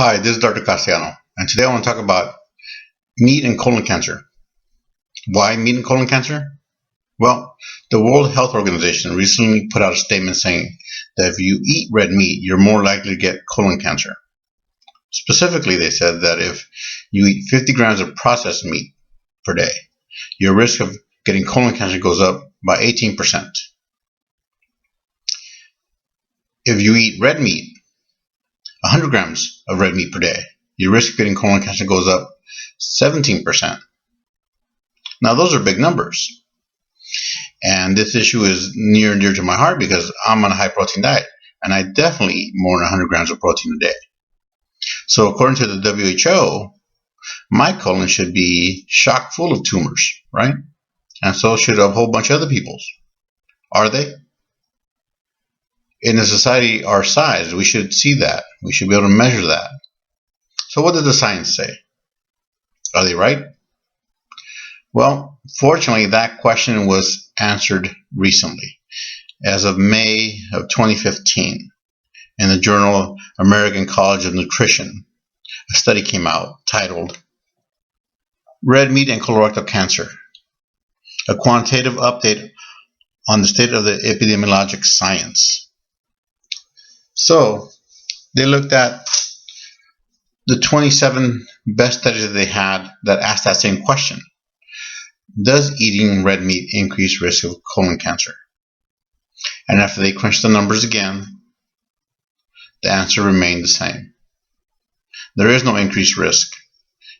Hi, this is Dr. Castellano, and today I want to talk about meat and colon cancer. Why meat and colon cancer? Well, the World Health Organization recently put out a statement saying that if you eat red meat, you're more likely to get colon cancer. Specifically, they said that if you eat 50 grams of processed meat per day, your risk of getting colon cancer goes up by 18%. If you eat red meat, 100 grams of red meat per day, your risk of getting colon cancer goes up 17%. Now, those are big numbers. And this issue is near and dear to my heart because I'm on a high protein diet and I definitely eat more than 100 grams of protein a day. So according to the WHO, my colon should be chock full of tumors, right? And so should a whole bunch of other people's. Are they? In a society our size, we should see that. We should be able to measure that. So what did the science say? Are they right? Well, fortunately, that question was answered recently. As of May of 2015, in the journal American College of Nutrition, a study came out titled Red Meat and Colorectal Cancer, a quantitative update on the state of the epidemiologic science. So they looked at the 27 best studies that they had that asked that same question. Does eating red meat increase risk of colon cancer? And after they crunched the numbers again, the answer remained the same. There is no increased risk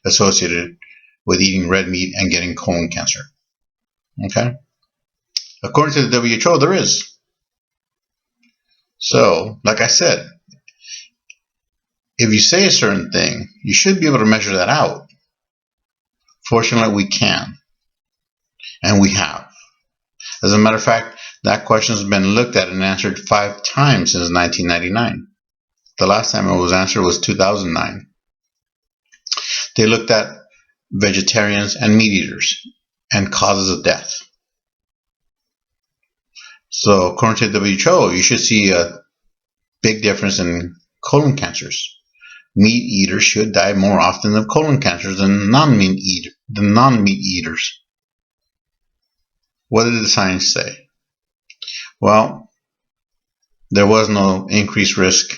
associated with eating red meat and getting colon cancer. Okay? According to the WHO, there is. So, like I said, if you say a certain thing, you should be able to measure that out. Fortunately, we can. And we have. As a matter of fact, that question has been looked at and answered 5 times since 1999. The last time it was answered was 2009. They looked at vegetarians and meat eaters and causes of death. So according to the WHO, you should see a big difference in colon cancers. Meat eaters should die more often of colon cancers than non-meat eaters. What did the science say? Well, there was no increased risk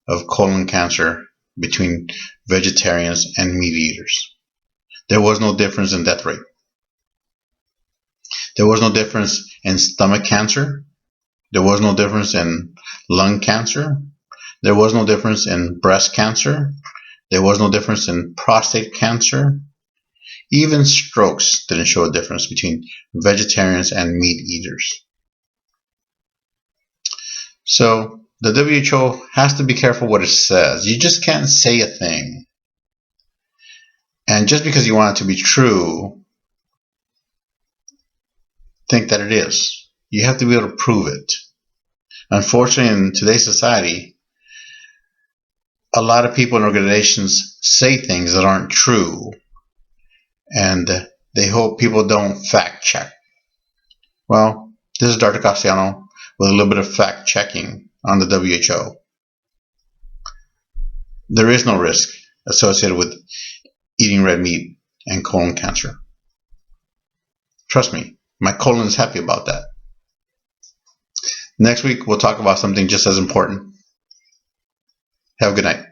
of colon cancer between vegetarians and meat eaters. There was no difference in death rate. There was no difference in stomach cancer. There was no difference in lung cancer. There was no difference in breast cancer. There was no difference in prostate cancer. Even strokes didn't show a difference between vegetarians and meat eaters. So the WHO has to be careful what it says. You just can't say a thing. And just because you want it to be true, think that it is. You have to be able to prove it. Unfortunately, in today's society, a lot of people and organizations say things that aren't true, and they hope people don't fact check. Well, this is Dr. Castellano with a little bit of fact checking on the WHO. There is no risk associated with eating red meat and colon cancer. Trust me. My colon is happy about that. Next week, we'll talk about something just as important. Have a good night.